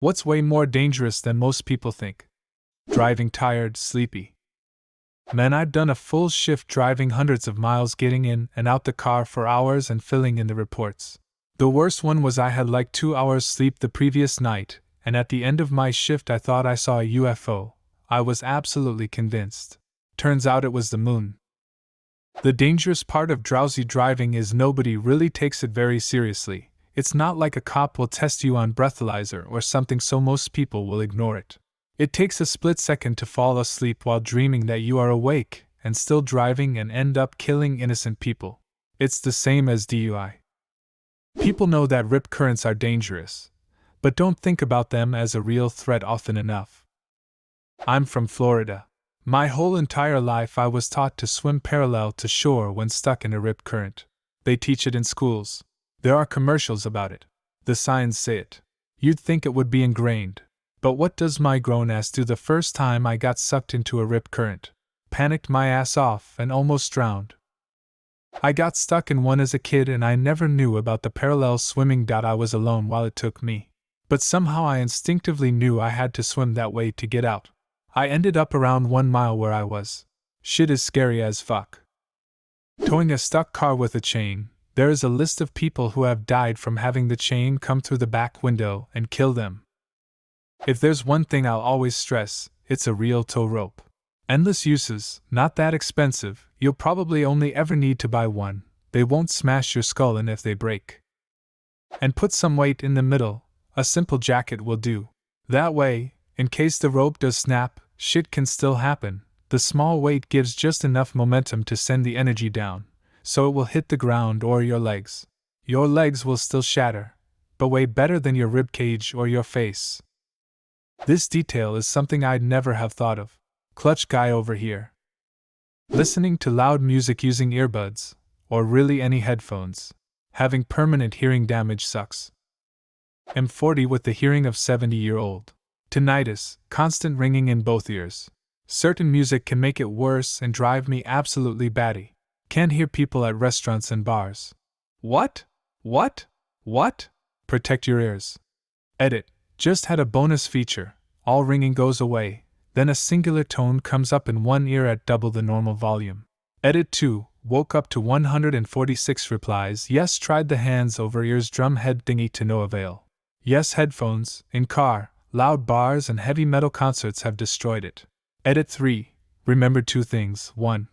What's way more dangerous than most people think? Driving tired, sleepy. Man, I've done a full shift driving hundreds of miles, getting in and out the car for hours and filling in the reports. The worst one was I had like 2 hours sleep the previous night, and at the end of my shift I thought I saw a UFO. I was absolutely convinced. Turns out it was the moon. The dangerous part of drowsy driving is nobody really takes it very seriously. It's not like a cop will test you on breathalyzer or something, so most people will ignore it. It takes a split second to fall asleep while dreaming that you are awake and still driving and end up killing innocent people. It's the same as DUI. People know that rip currents are dangerous, but don't think about them as a real threat often enough. I'm from Florida. My whole entire life I was taught to swim parallel to shore when stuck in a rip current. They teach it in schools. There are commercials about it. The signs say it. You'd think it would be ingrained. But what does my grown ass do the first time I got sucked into a rip current? Panicked my ass off and almost drowned. I got stuck in one as a kid and I never knew about the parallel swimming. I was alone while it took me. But somehow I instinctively knew I had to swim that way to get out. I ended up around 1 mile where I was. Shit is scary as fuck. Towing a stuck car with a chain, there is a list of people who have died from having the chain come through the back window and kill them. If there's one thing I'll always stress, it's a real tow rope. Endless uses, not that expensive, you'll probably only ever need to buy one, they won't smash your skull in if they break. And put some weight in the middle, a simple jacket will do. That way, in case the rope does snap, shit can still happen. The small weight gives just enough momentum to send the energy down, so it will hit the ground or your legs. Your legs will still shatter, but way better than your rib cage or your face. This detail is something I'd never have thought of. Clutch guy over here. Listening to loud music using earbuds, or really any headphones. Having permanent hearing damage sucks. I'm 40 with the hearing of 70-year-old. Tinnitus, constant ringing in both ears. Certain music can make it worse and drive me absolutely batty. Can't hear people at restaurants and bars. What? Protect your ears. Edit. Just had a bonus feature. All ringing goes away, then a singular tone comes up in one ear at double the normal volume. Edit 2. Woke up to 146 replies. Yes, tried the hands over ears drum head thingy to no avail. Yes, headphones, in car, loud bars and heavy metal concerts have destroyed it. Edit 3. Remembered 2 things. 1.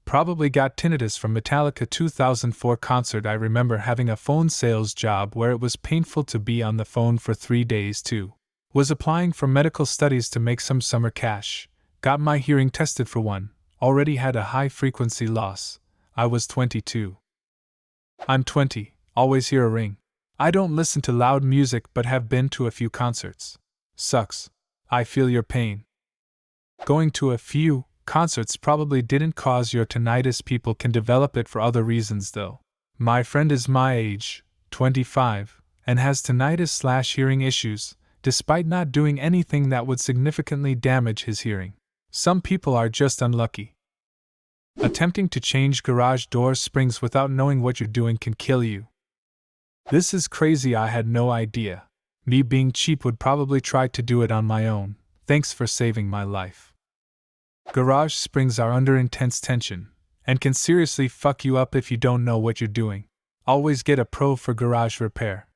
Probably got tinnitus from Metallica 2004 concert. I remember having a phone sales job where it was painful to be on the phone for 3 days. 2. Was applying for medical studies to make some summer cash. Got my hearing tested for one. Already had a high frequency loss. I was 22. I'm 20. Always hear a ring. I don't listen to loud music but have been to a few concerts. Sucks. I feel your pain. Going to a few concerts probably didn't cause your tinnitus. People can develop it for other reasons though. My friend is my age, 25, and has tinnitus/hearing issues, despite not doing anything that would significantly damage his hearing. Some people are just unlucky. Attempting to change garage door springs without knowing what you're doing can kill you. This is crazy. I had no idea. Me being cheap would probably try to do it on my own. Thanks for saving my life. Garage springs are under intense tension, and can seriously fuck you up if you don't know what you're doing. Always get a pro for garage repair.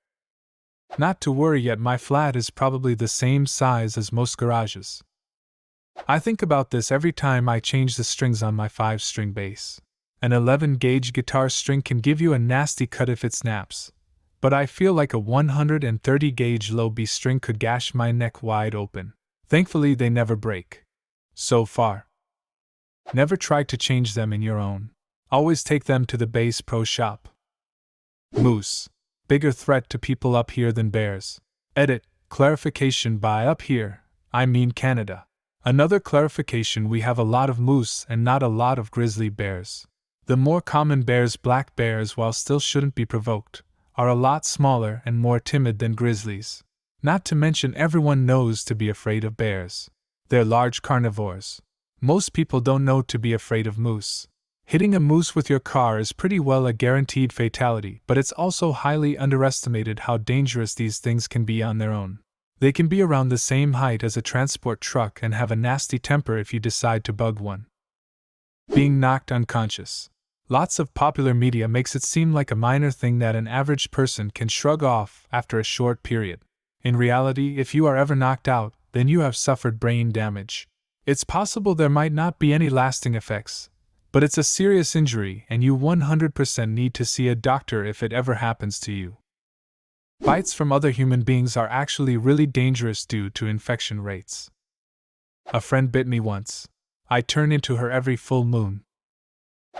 Not to worry yet, my flat is probably the same size as most garages. I think about this every time I change the strings on my 5-string bass. An 11-gauge guitar string can give you a nasty cut if it snaps, but I feel like a 130-gauge low B string could gash my neck wide open. Thankfully they never break. So far. Never try to change them in your own. Always take them to the bass pro shop. Moose. Bigger threat to people up here than bears. Edit. Clarification. By up here, I mean Canada. Another clarification: we have a lot of moose and not a lot of grizzly bears. The more common bears, black bears, while still shouldn't be provoked, are a lot smaller and more timid than grizzlies. Not to mention everyone knows to be afraid of bears. They're large carnivores. Most people don't know to be afraid of moose. Hitting a moose with your car is pretty well a guaranteed fatality, but it's also highly underestimated how dangerous these things can be on their own. They can be around the same height as a transport truck and have a nasty temper if you decide to bug one. Being knocked unconscious. Lots of popular media makes it seem like a minor thing that an average person can shrug off after a short period. In reality, if you are ever knocked out, then you have suffered brain damage. It's possible there might not be any lasting effects, but it's a serious injury and you 100% need to see a doctor if it ever happens to you. Bites from other human beings are actually really dangerous due to infection rates. A friend bit me once. I turn into her every full moon.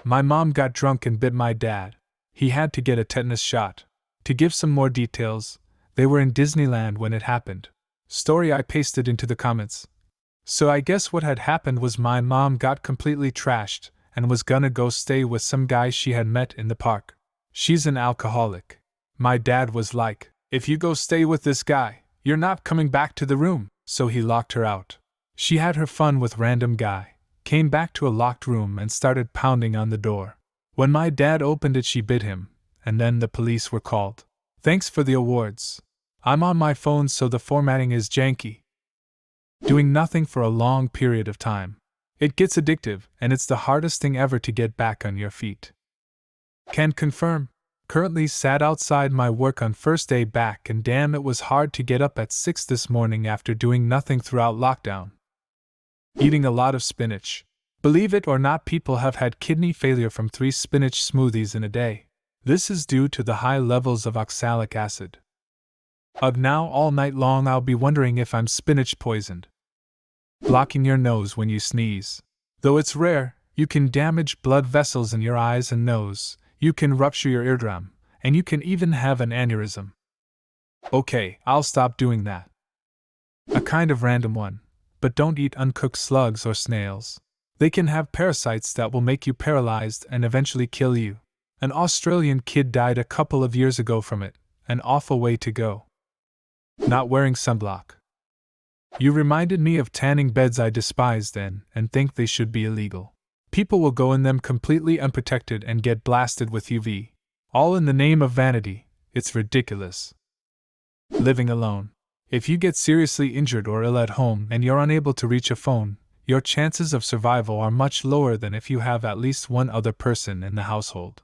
My mom got drunk and bit my dad. He had to get a tetanus shot. To give some more details, they were in Disneyland when it happened. Story I pasted into the comments. So I guess what had happened was my mom got completely trashed and was gonna go stay with some guy she had met in the park. She's an alcoholic. My dad was like, "If you go stay with this guy, you're not coming back to the room," so he locked her out. She had her fun with random guy, came back to a locked room and started pounding on the door. When my dad opened it, she bit him, and then the police were called. Thanks for the awards. I'm on my phone so the formatting is janky. Doing nothing for a long period of time. It gets addictive, and it's the hardest thing ever to get back on your feet. Can confirm. Currently sat outside my work on first day back, and damn, it was hard to get up at 6 this morning after doing nothing throughout lockdown. Eating a lot of spinach. Believe it or not, people have had kidney failure from 3 spinach smoothies in a day. This is due to the high levels of oxalic acid. Now all night long I'll be wondering if I'm spinach poisoned. Blocking your nose when you sneeze. Though it's rare, you can damage blood vessels in your eyes and nose, you can rupture your eardrum, and you can even have an aneurysm. Okay, I'll stop doing that. A kind of random one. But don't eat uncooked slugs or snails. They can have parasites that will make you paralyzed and eventually kill you. An Australian kid died a couple of years ago from it. An awful way to go. Not wearing sunblock. You reminded me of tanning beds I despise then and think they should be illegal. People will go in them completely unprotected and get blasted with UV. All in the name of vanity. It's ridiculous. Living alone. If you get seriously injured or ill at home and you're unable to reach a phone, your chances of survival are much lower than if you have at least one other person in the household.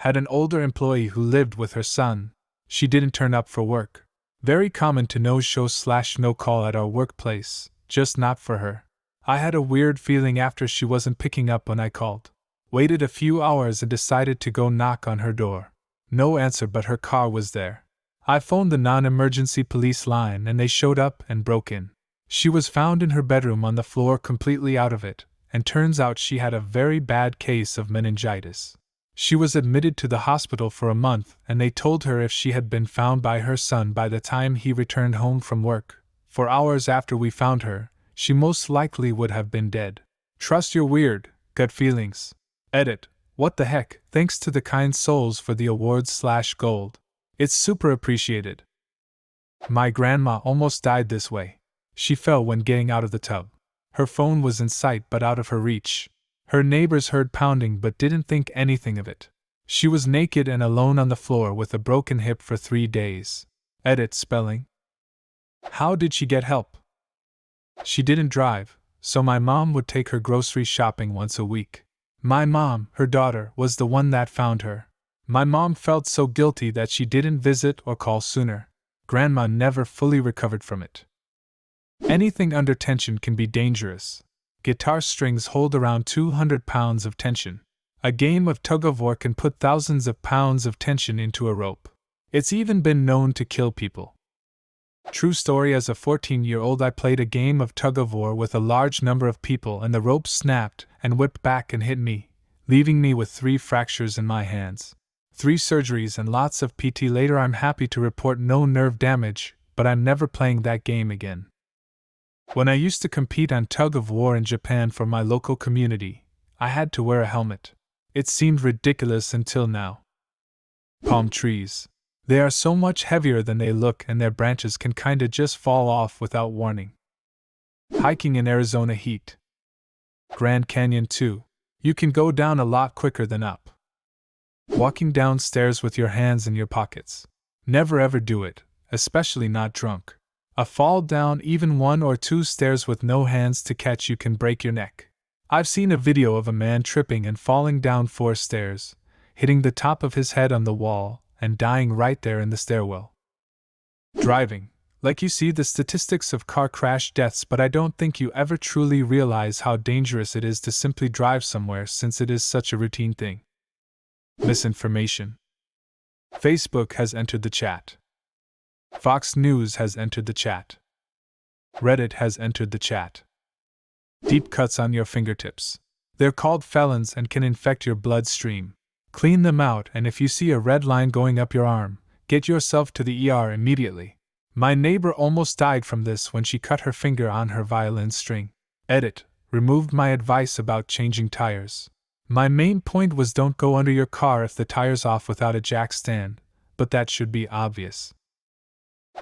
Had an older employee who lived with her son. She didn't turn up for work. Very common to no-show/no call at our workplace, just not for her. I had a weird feeling after she wasn't picking up when I called. Waited a few hours and decided to go knock on her door. No answer, but her car was there. I phoned the non-emergency police line and they showed up and broke in. She was found in her bedroom on the floor completely out of it, and turns out she had a very bad case of meningitis. She was admitted to the hospital for a month and they told her if she had been found by her son by the time he returned home from work, 4 hours after we found her, she most likely would have been dead. Trust your weird, gut feelings. Edit. What the heck? Thanks to the kind souls for the awards/gold. It's super appreciated. My grandma almost died this way. She fell when getting out of the tub. Her phone was in sight but out of her reach. Her neighbors heard pounding but didn't think anything of it. She was naked and alone on the floor with a broken hip for 3 days. Edit spelling. How did she get help? She didn't drive, so my mom would take her grocery shopping once a week. My mom, her daughter, was the one that found her. My mom felt so guilty that she didn't visit or call sooner. Grandma never fully recovered from it. Anything under tension can be dangerous. Guitar strings hold around 200 pounds of tension. A game of tug-of-war can put thousands of pounds of tension into a rope. It's even been known to kill people. True story, as a 14-year-old I played a game of tug-of-war with a large number of people and the rope snapped and whipped back and hit me, leaving me with 3 fractures in my hands. 3 surgeries and lots of PT later. I'm happy to report no nerve damage, but I'm never playing that game again. When I used to compete on tug-of-war in Japan for my local community, I had to wear a helmet. It seemed ridiculous until now. Palm trees. They are so much heavier than they look and their branches can kinda just fall off without warning. Hiking in Arizona heat. Grand Canyon too. You can go down a lot quicker than up. Walking downstairs with your hands in your pockets. Never ever do it, especially not drunk. A fall down even 1 or 2 stairs with no hands to catch you can break your neck. I've seen a video of a man tripping and falling down 4 stairs, hitting the top of his head on the wall, and dying right there in the stairwell. Driving. Like you see the statistics of car crash deaths, but I don't think you ever truly realize how dangerous it is to simply drive somewhere since it is such a routine thing. Misinformation. Facebook has entered the chat. Fox News has entered the chat. Reddit has entered the chat. Deep cuts on your fingertips. They're called felons and can infect your bloodstream. Clean them out, and if you see a red line going up your arm, get yourself to the ER immediately. My neighbor almost died from this when she cut her finger on her violin string. Edit. Removed my advice about changing tires. My main point was don't go under your car if the tire's off without a jack stand, but that should be obvious.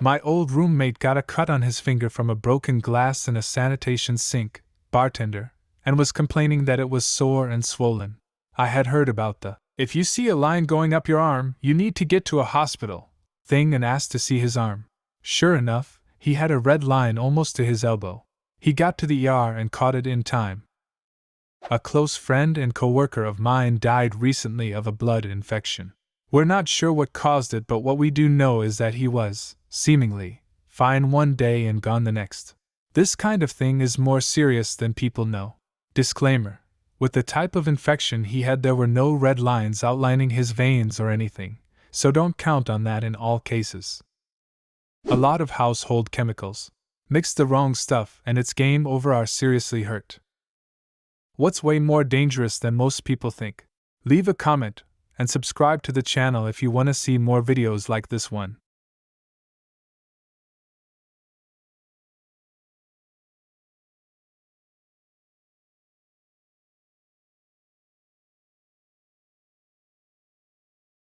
My old roommate got a cut on his finger from a broken glass in a sanitation sink, bartender, and was complaining that it was sore and swollen. I had heard about the "if you see a line going up your arm, you need to get to a hospital" thing and asked to see his arm. Sure enough, he had a red line almost to his elbow. He got to the ER and caught it in time. A close friend and coworker of mine died recently of a blood infection. We're not sure what caused it, but what we do know is that he was, seemingly, fine one day and gone the next. This kind of thing is more serious than people know. Disclaimer: with the type of infection he had, there were no red lines outlining his veins or anything, so don't count on that in all cases. A lot of household chemicals. Mix the wrong stuff and it's game over or seriously hurt. What's way more dangerous than most people think? Leave a comment and subscribe to the channel if you want to see more videos like this one.